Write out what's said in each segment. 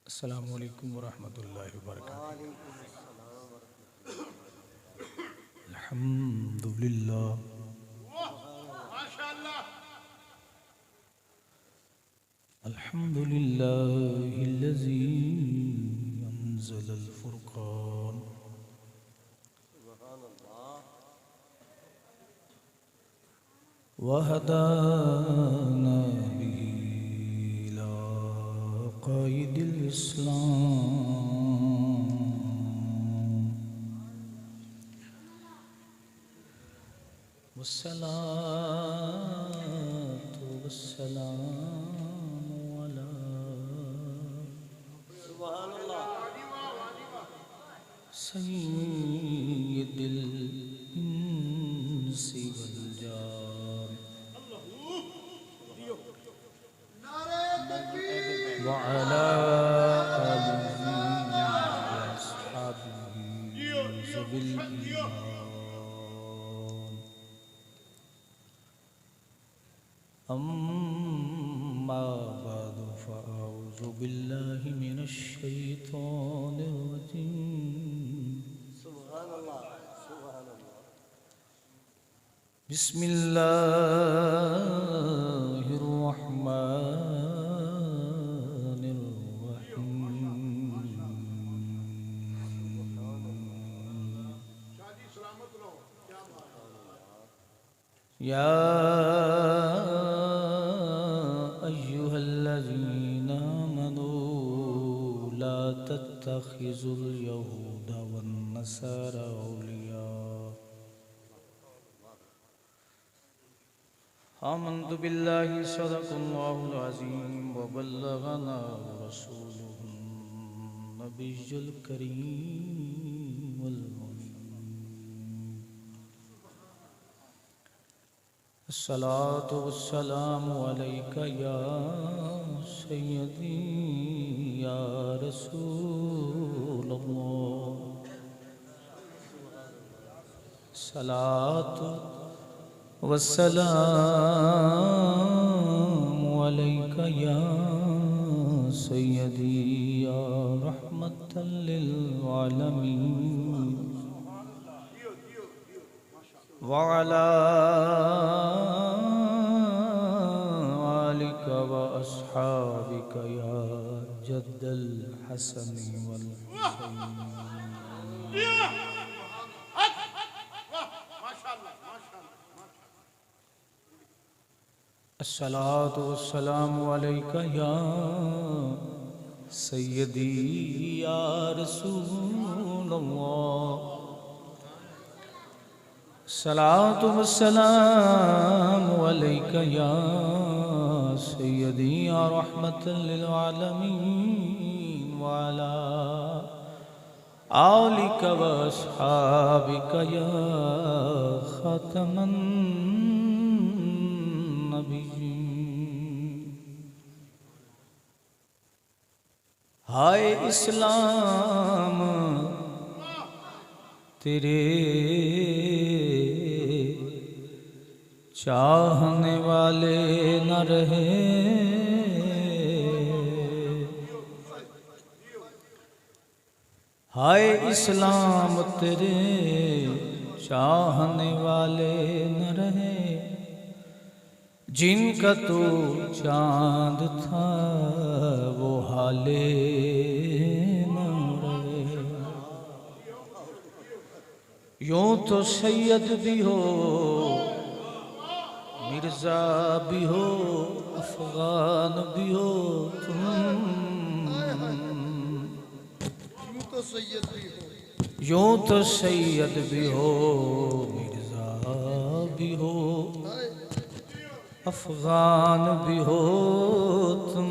अस्सलामु अलैकुम वरहमतुल्लाहि वबरकातुहू। अल्हम्दुलिल्लाह अल्हम्दुलिल्लाहिल्लज़ी अंज़लल फ़ुरक़ान वहदाना बिही इला क़ाइदिल इस्लाम वस्सलातु वस्सलामु अला सय्यिदिल इंसी वल जान व अला आलिहि व अस्हाबिहि ज़विल ईमान। अम्मा बअदु फ़अऊज़ु बिल्लाहि मिनश शैतानिर रजीम। बिस्मिल्लाहिर रहमानिर रहीम। या अय्युहल्लज़ीना आमनू ला तत्तखिज़ुल यहूदा वन नसारा औलिया। आमन्तु बिल्लाहि सदक़ल्लाहुल अज़ीम व बल्लगना रसूलुहुन नबियुल करीमुल मुनीम। अस्सलातु वस्सलामु अलैका या सय्यदी या रसूलल्लाह। सलातु वस्सलामु अलैका या सय्यदी या रहमतल लिल आलमीन व अला आलिका व अस्हाबिका या जद्दल हसनी वल हुसैन। अस्सलातु वस्सलामु अलैका या सय्यदी या रसूलल्लाह। सलातु वस्सलामु अलैका या सय्यदी या रहमतल लिल आलमीन व अला आलिका व अस्हाबिका या खातमन नबीय्यीन। हाय इस्लाम तेरे चाहने वाले न रहे, हाय इस्लाम तेरे चाहने वाले न रहे। जिनका तो चांद था वो हाले न रहे। यूं तो सैयद भी हो मिर्जा भी हो अफगान भी हो तुम, यूं तो सैयद भी हो मिर्जा भी हो अफगान भी हो तुम,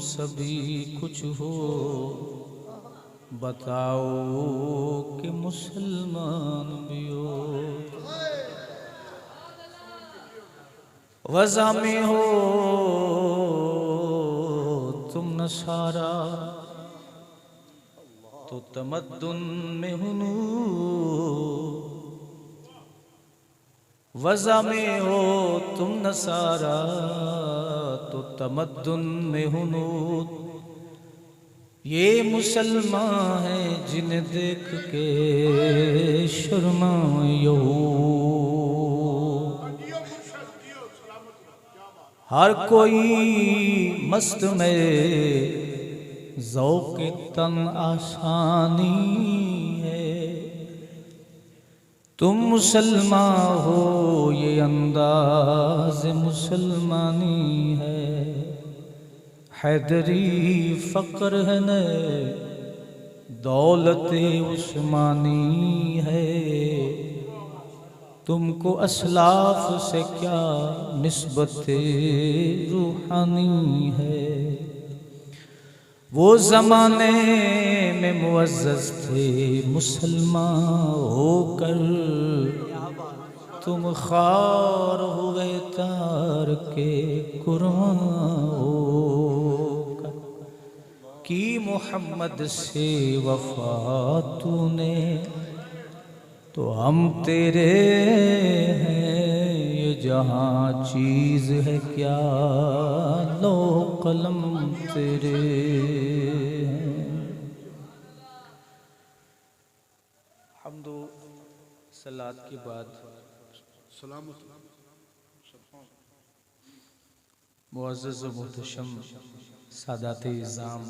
सभी कुछ हो बताओ कि मुसलमान भी हो। वज़ा में हो तुम नसारा तो तमद्दुन में हुनूर। वज़ा में हो तुम नसारा तो तमद्दुन में हुनूर। ये मुसलमान हैं जिन्हें देख के शर्मायो, हर कोई मस्त में ज़ौक़ तन आसानी है। तुम मुसलमान हो ये अंदाज़ मुसलमानी है, हैदरी फ़क्र है न दौलत उस्मानी है। तुमको असलाफ से क्या निस्बत रूहानी है। वो ज़माने में मुअज़्ज़ज़ थे मुसलमान होकर, तुम ख़ार हुए तार के कुर्बान होकर। की मोहम्मद से वफ़ा तूने तो हम तेरे हैं, ये जहाँ चीज़ है क्या लो कलम तेरे हैं। हम्दो सलात के बाद मुअज़्ज़ज़ व मुहतशम सादात इज़ाम,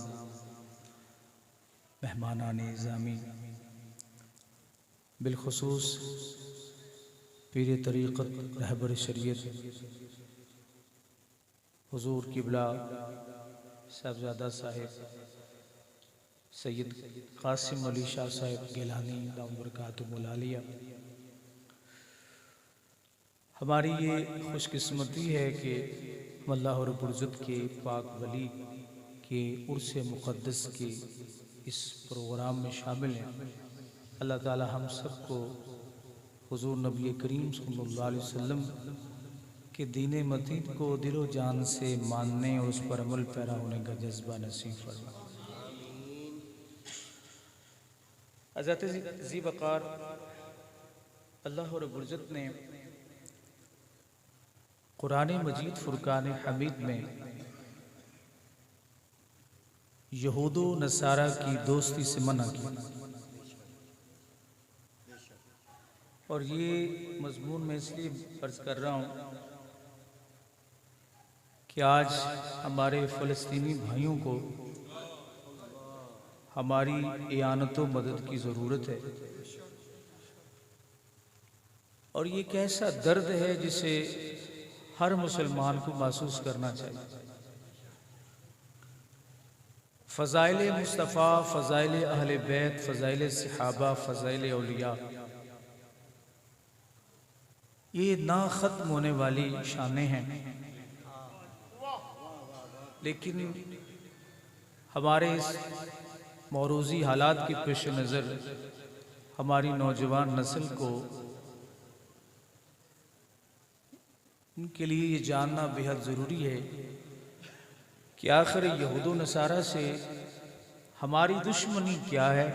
मेहमानान इज़ामी, बिलखुसूस पीर तरीक़त रहबर शरीयत हुज़ूर क़िबला साहबज़ादा साहिब सैयद क़ासिम अली शाह साहिब गिलानी दाम बरकातुहुल आलिया, हमारी ये खुशकिस्मती है कि हम अल्लाह रब्बुल इज़्ज़त के पाक वली के उर्स मुक़द्दस के इस प्रोग्राम में शामिल हैं। अल्लाह ताला हम सबको हुज़ूर नबी करीम सल्लल्लाहु अलैहि वसल्लम के दीन मतीन को दिलो जान से मानने और उस पर अमल पैरा होने का जज्बा नसीब फरमाए। हज़रत ज़ी वक़ार अल्लाह रब्बुल इज़्ज़त ने कुरान मजीद फ़ुरक़ान हमीद में यहूदो नसारा की दोस्ती से मना किया, और ये मज़मून मैं इसलिए अर्ज़ कर रहा हूँ कि आज हमारे फ़लस्तीनी भाइयों को हमारी इयानत व मदद की ज़रूरत है। और ये एक ऐसा दर्द है जिसे हर मुसलमान को महसूस करना चाहिए। फ़ज़ाइल मुस्तफ़ा, फ़ज़ाइल अहले बैत, फ़ज़ाइल सहाबा, फ़ज़ाइल औलिया, ये ना ख़त्म होने वाली शानें हैं। लेकिन हमारे इस मौरूज़ी हालात के पेश नज़र हमारी नौजवान नस्ल को उनके लिए ये जानना बेहद ज़रूरी है कि आखिर यहूदो नसारा से हमारी दुश्मनी क्या है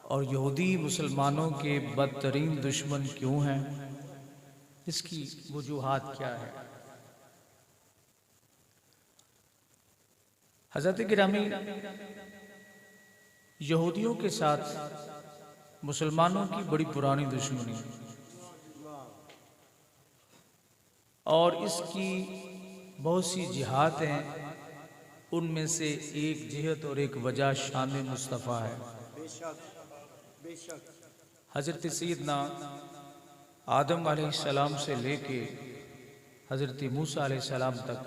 और यहूदी मुसलमानों के बदतरीन दुश्मन क्यों हैं, इसकी वजूहात क्या है। हज़रत गिरामी, यहूदियों के साथ मुसलमानों की बड़ी पुरानी दुश्मनी और इसकी बहुत सी जिहात हैं। उनमें से एक जिहत और एक वजह शान मुस्तफ़ा है। हज़रत सैयदना आदम अलैहिस्सलाम से लेके हज़रत मूसा अलैहिस्सलाम तक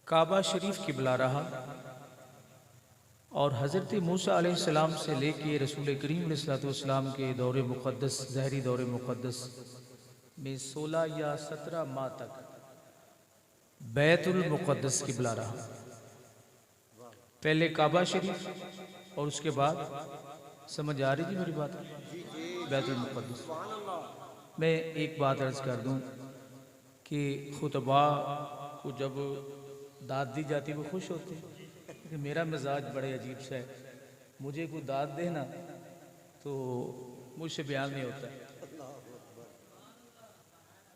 काबा शरीफ क़िबला रहा, और हज़रत मूसा अलैहिस्सलाम से लेके रसूल करीम अलैहिस्सलाम के दौरे मुक़द्दस, ज़हरी दौरे मुक़द्दस में 16 या 17 माह तक बैतुल मुक़द्दस क़िबला रहा। पहले काबा शरीफ और उसके बाद, समझ आ रही थी मेरी बात, बैतुल मुक़द्दस। मैं एक बात अर्ज़ कर दूं कि खुतबा को जब दाद दी जाती वो खुश होते हैं, कि मेरा मिजाज बड़े अजीब सा है, मुझे कोई दाद देना तो मुझसे बयान नहीं होता।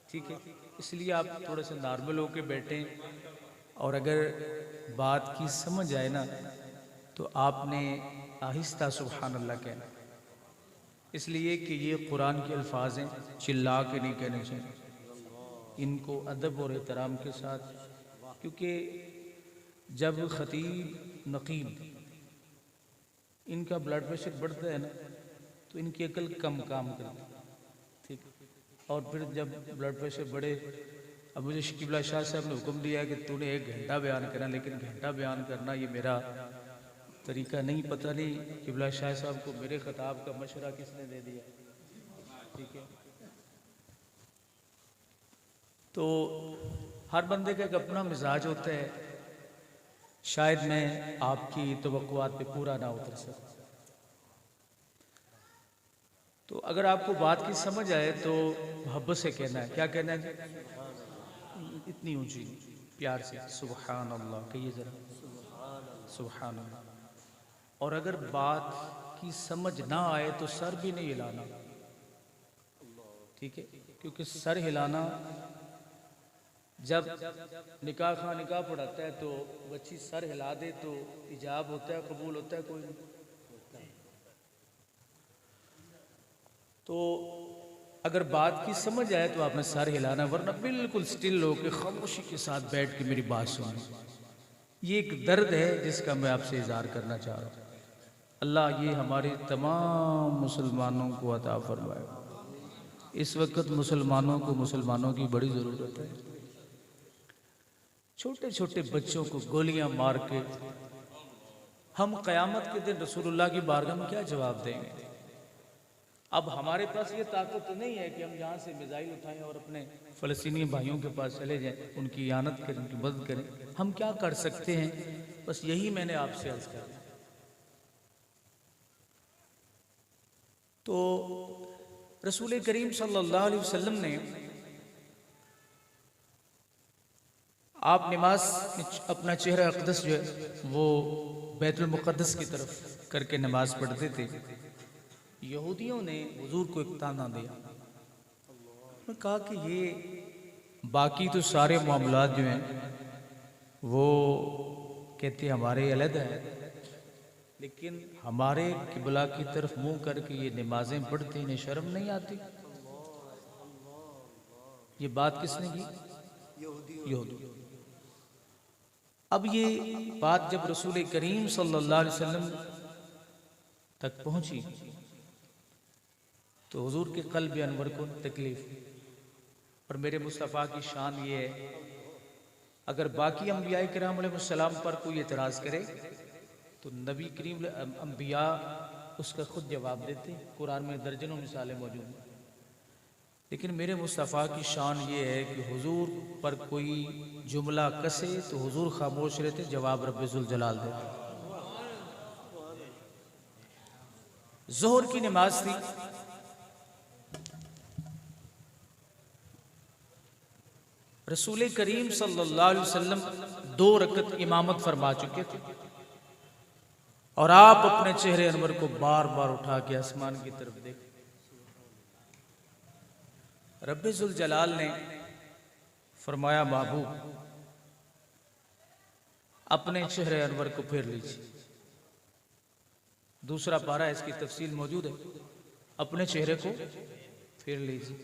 ठीक है, इसलिए आप थोड़ा सा नॉर्मल होके बैठें, और अगर बात की समझ आए ना तो आपने आहिस्ता सुभान अल्लाह कहना, इसलिए कि ये कुरान के अल्फाज हैं, चिल्ला के नहीं कहने चाहिए, इनको अदब और एहतराम के साथ, क्योंकि जब खतीब नकीब इनका ब्लड प्रेशर बढ़ता है ना तो इनकी अकल कम काम करती है, ठीक। और फिर जब ब्लड प्रेशर बढ़े, अब मुझे शकीबुल्लाह शाह साहब ने हुक्म दिया कि तूने 1 घंटा बयान करना, लेकिन घंटा बयान करना ये मेरा तरीका नहीं, पता नहीं शकीबुल्लाह शाह साहब को मेरे खिताब का मशवरा किसने दे दिया, ठीक है। तो हर बंदे का एक अपना मिजाज होता है, शायद मैं आपकी तवक्कुआत पे पूरा ना उतर सकूं। तो अगर आपको बात की समझ आए तो मोहब्बत से कहना है, क्या कहना है, इतनी ऊंची प्यार से सुभान अल्लाह कहिए जरा, सुभान अल्लाह। और अगर बात की समझ ना आए तो सर भी नहीं हिलाना, ठीक है, क्योंकि सर हिलाना, जब निकाह खां निकाह पढ़ाता है तो बच्ची सर हिला दे तो इजाब होता है, कबूल होता है, कोई नहीं। तो अगर बात की समझ आए तो आपने सर हिलाना, वरना बिल्कुल स्टिल होकर खामोशी के साथ बैठ के मेरी बात सुने। ये एक दर्द है जिसका मैं आपसे इजहार करना चाह रहा हूँ। अल्लाह ये हमारे तमाम मुसलमानों को अता फरमाए। इस वक्त मुसलमानों को मुसलमानों की बड़ी ज़रूरत है। छोटे छोटे बच्चों को गोलियां मार के हम क़यामत के दिन रसूलुल्लाह की बारगाह में क्या जवाब देंगे? अब हमारे पास ये ताकत तो नहीं है कि हम यहाँ से मिसाइल उठाएं और अपने फ़लस्तीनी भाइयों के पास चले जाएं, उनकी इयानत करें, उनकी मदद करें। हम क्या कर सकते हैं? बस यही मैंने आपसे अर्ज़ किया। तो रसूल करीम सल्लल्लाहु अलैहि वसल्लम ने, आप नमाज अपना चेहरा अक़दस जो है वो बैतुल मुक़द्दस की तरफ करके नमाज पढ़ते थे। यहूदियों ने हुजूर को एक ताना दिया, उन्होंने कहा कि ये बाकी तो सारे मामलात जो हैं वो कहते हमारे अलग हैं, लेकिन हमारे किबला की तरफ मुंह करके ये नमाजें पढ़ते, इन्हें शर्म नहीं आती? ये बात किसने की? यहूदी। अब ये बात जब रसूल करीम सल्लल्लाहु अलैहि वसल्लम तक पहुंची तो हुजूर के क़ल्ब अनवर को तकलीफ। और मेरे मुस्तफ़ा की शान ये है, अगर बाकी अम्बिया किराम अलैहिस्सलाम पर कोई एतराज़ करे तो नबी करीम अम्बिया उसका खुद जवाब देते। कुरान में दर्जनों मिसालें मौजूद हैं, लेकिन मेरे मुस्तफ़ा की शान ये है कि हुजूर पर कोई जुमला कसे तो हुजूर खामोश रहते, जवाब रब्बे ज़ुल जलाल देते। ज़ोहर की नमाज थी, रसूल करीम सल्लल्लाहु अलैहि वसल्लम 2 रकत इमामत फरमा चुके थे और आप अपने चेहरे अनवर को बार बार उठा के आसमान की तरफ देख। रब्बे ज़ुल जलाल ने फरमाया, महबूब अपने चेहरे अनवर को फेर लीजिए। दूसरा पारा इसकी तफसील मौजूद है, अपने चेहरे को फेर लीजिए।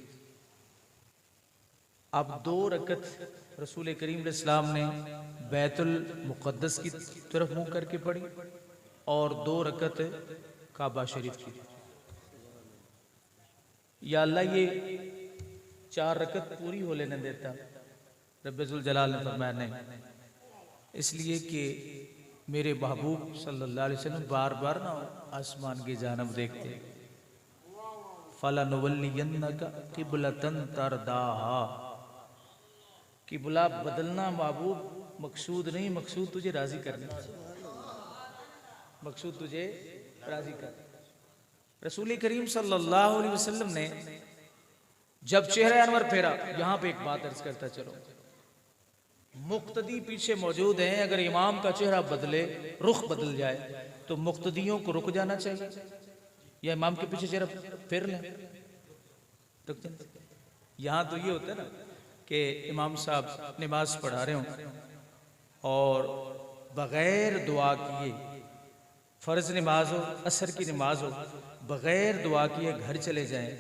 अब 2 रकत रसूल करीम इस्लाम ने बैतुल मुक़द्दस की तरफ मुंह करके पढ़ी और 2 रकत काबा शरीफ की। या अल्लाह ये 4 रकत पूरी हो लेने देता, रब्बे ज़ुल जलाल ने फरमाया नहीं, इसलिए कि मेरे महबूब सल्लल्लाहु अलैहि वसल्लम बार बार ना आसमान की जानब देखते। फलनुवल्लियन्नका क़िबलतन तरदाहा, किबला बदलना महबूब मकसूद नहीं, मकसूद तुझे राजी करना, मकसूद तुझे राजी कर। रसूल करीम सल्लल्लाहु अलैहि वसल्लम ने जब चेहरा अनवर फेरा, यहां पे एक बात अर्ज करता चलो, मुक्तदी पीछे मौजूद हैं, अगर इमाम का चेहरा बदले, रुख बदल जाए तो मुक्तदियों को रुक जाना चाहिए या इमाम के पीछे चेहरा फेर लें? रुक जाए। यहां तो ये होता है ना कि इमाम साहब नमाज पढ़ा रहे हों और बग़ैर दुआ किए, फ़र्ज़ नमाज हो, असर की नमाज हो, बग़ैर दुआ किए घर चले जाएं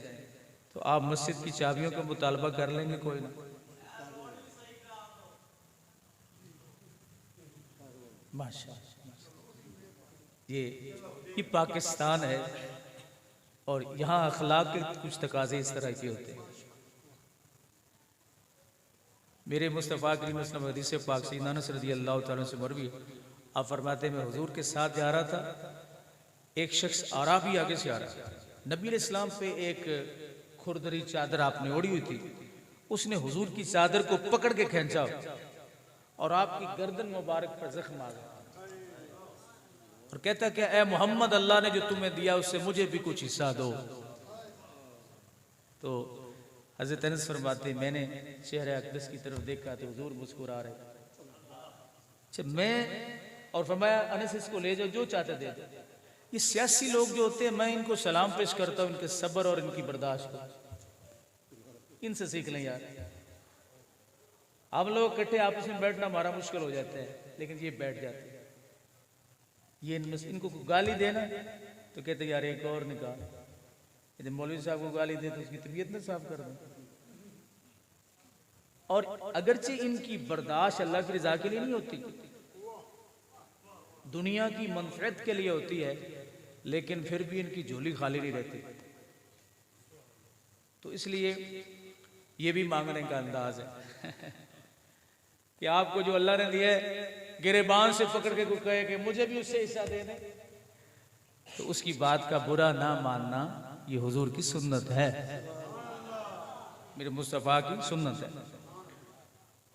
तो आप मस्जिद की चाबियों का मुतालबा कर लेंगे? कोई ना। माशाअल्लाह। ये पाकिस्तान है और यहाँ अखलाक के कुछ तकाजे इस तरह के होते हैं। मेरे मुस्तफ़ा करीम वसल्लम हदीस पाक से अनस रज़ियल्लाहु तआला से मरवी, आप फरमाते हैं मैं हुजूर के साथ जा रहा था, एक शख्स आराबी आगे से आ रहा था, नबी अलैहिस्सलाम पे एक खुरदरी चादर आपने ओढ़ी हुई थी, उसने हुजूर की चादर को पकड़ के खींचा और आपकी गर्दन मुबारक पर जख्म आ गया और कहता कि ए मोहम्मद, अल्लाह ने जो तुम्हें दिया उससे मुझे भी कुछ हिस्सा दो। तो हज़रत अनस फरमाते मैंने शहर अक़दस की तरफ देखा तो हुजूर मुस्कुरा रहे। अच्छा, मैं और फरमाया अनस इसको ले जाओ, जो चाहते दे दो। ये सियासी लोग जो होते हैं, मैं इनको सलाम पेश करता हूँ, इनके सब्र और इनकी बर्दाश्त को, इनसे सीख लें यार। आप लोग इकट्ठे आपस में बैठना हमारा मुश्किल हो जाता है, लेकिन ये बैठ जाते हैं। ये इनको गाली देना तो कहते यार एक और निकाल, यदि मौलवी साहब को गाली दे तो उसकी तबीयत न साफ कर दें। और अगरचे इनकी बर्दाश्त अल्लाह की रजा के लिए नहीं होती, दुनिया की मनफरत के लिए होती है, लेकिन फिर भी इनकी झोली खाली नहीं रहती। तो इसलिए ये भी मांगने का अंदाज है कि आपको जो अल्लाह ने दिया है, गिरेबान से पकड़ के कोई कहे कि मुझे भी उससे हिस्सा दे दे, तो उसकी बात का बुरा ना मानना ये हुजूर की सुन्नत है, मेरे मुस्तफ़ा की सुन्नत है।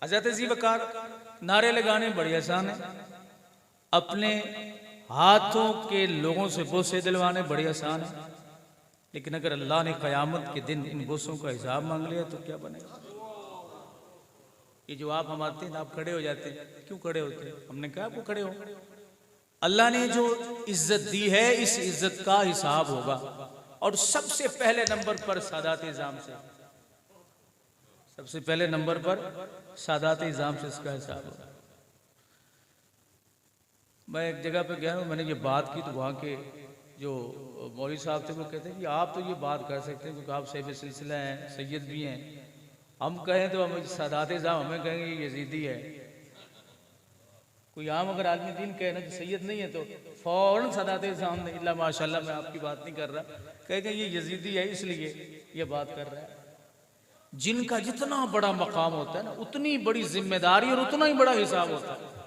हज़रत ज़ी वक़ार, नारे लगाने बड़ी आसान है, अपने हाथों के लोगों से बोसे दिलवाने बड़ी आसान है, लेकिन अगर अल्लाह ने क़यामत के दिन इन बोसों का हिसाब मांग लिया तो क्या बनेगा? ये जो आप हम आते हैं, आप खड़े हो जाते हैं, क्यों खड़े होते हैं? हमने कहा आपको खड़े हो। अल्लाह ने जो इज्जत दी है, इस इज्जत का हिसाब होगा, और सबसे पहले नंबर पर सादात इज़ाम से, सबसे पहले नंबर पर सादात इज़ाम से इसका हिसाब होगा। मैं एक जगह पे गया हूँ, मैंने ये बात की तो वहाँ के जो मौलवी साहब थे वो कहते हैं कि आप तो ये बात कर सकते हैं क्योंकि आप साहिब सिलसिला हैं, सैयद भी हैं, हम कहें तो हम सादात इज़ाम हमें कहेंगे ये यजीदी है। कोई आम अगर आदमी दीन कहे ना कि सैयद नहीं है तो फौरन सादात इज़ाम नहीं, इल्ला माशाल्लाह, मैं आपकी बात नहीं कर रहा, कहेंगे ये यजीदी है इसलिए ये बात कर रहा है। जिनका जितना बड़ा मकाम होता है ना, उतनी बड़ी जिम्मेदारी और उतना ही बड़ा हिसाब होता है।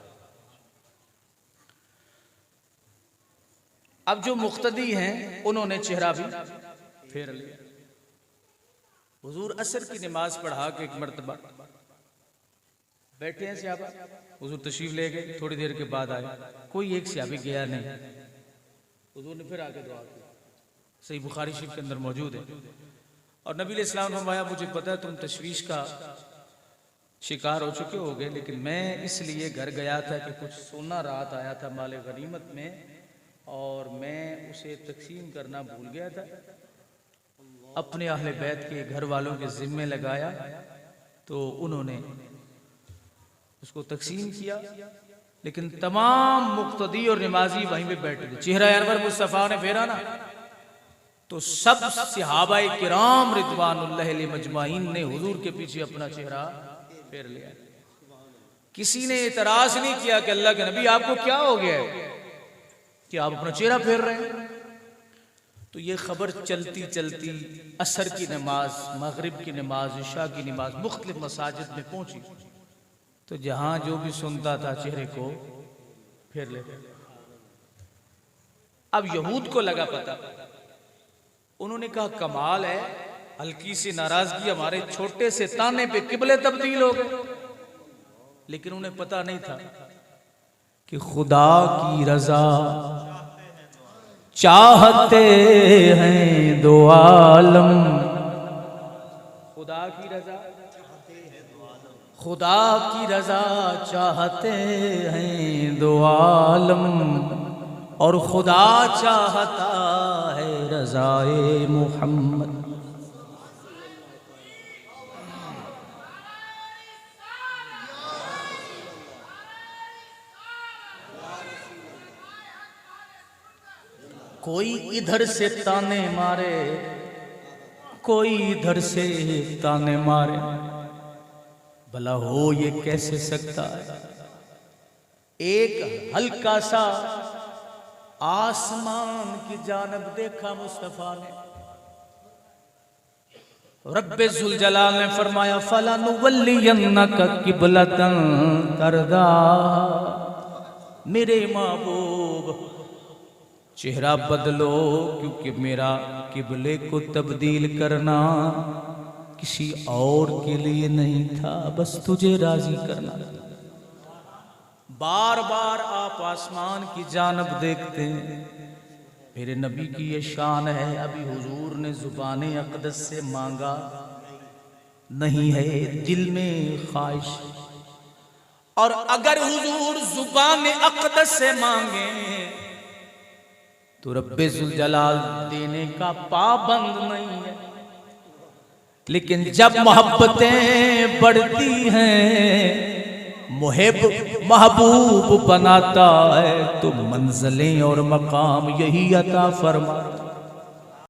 अब जो मुक्तदी हैं उन्होंने चेहरा भी फेर लिया। हुजूर असर की नमाज पढ़ा के एक मर्तबा बैठे हैं सहाबा, हुजूर तशरीफ ले गए, थोड़ी देर के बाद आए, कोई एक सहाबी गया नहीं, हुजूर ने फिर आके दुआ की, सही बुखारी शरीफ के अंदर मौजूद है। और नबी अलैहिस्सलाम ने फरमाया मुझे पता है तुम तशवीश का शिकार हो चुके होगे, लेकिन मैं इसलिए घर गया था कि कुछ सोना रात आया था माले गनीमत में और मैं उसे तकसीम करना भूल गया था, अपने अहले बैत के घर वालों के जिम्मे लगाया, तो उन्होंने उसको तकसीम किया, लेकिन तमाम मुक्तदी और नमाजी वहीं पे बैठे थे। चेहरा अनवर मुस्तफ़ा ने फेरा ना तो सब सहाबाए किराम रिदवानुल्लाह अलैहिम मजमाइन ने हुजूर के पीछे अपना चेहरा फेर लिया। किसी ने इतराज नहीं किया कि अल्लाह के नबी आपको क्या हो गया है कि आप अपना चेहरा फेर रहे हैं। तो ये खबर चलती चलती असर की नमाज, मगरिब की नमाज, इशा की नमाज मुख्तलिफ मसाजिद में पहुंची, तो जहां जो भी सुनता था चेहरे को फेर लेते। अब यहूद को लगा पता, उन्होंने कहा कमाल है, हल्की सी नाराजगी हमारे छोटे से ताने पे किबले तब्दील हो गए। लेकिन उन्हें पता नहीं था कि खुदा की रजा चाहते हैं दो आलम, खुदा की रजा, खुदा की रजा चाहते हैं दो आलम, और खुदा चाहता है रज़ाए मोहम्मद। कोई इधर से ताने मारे, कोई इधर से ताने मारे, भला हो ये कैसे सकता है। एक हल्का सा आसमान की जानब देखा मुस्तफा ने, रब्बे जुल जलाल ने फरमाया फलानुवल्लियन्नका किबलतन तरदा, मेरे महबूब चेहरा बदलो, क्योंकि मेरा किबले को तब्दील करना किसी और के लिए नहीं था, बस तुझे राजी करना। बार बार आप आसमान की जानब देखते हैं, मेरे नबी की ये शान है। अभी हुजूर ने जुबान अक़दस से मांगा नहीं है, दिल में ख्वाहिश। और अगर हुजूर जुबान अक़दस से मांगे तो रब्बे जुल जलाल देने का पाबंद नहीं है। लेकिन जब मोहब्बतें बढ़ती हैं, मुहिब महबूब बनाता है, तो मंजिलें और मकाम यही अता फरमा।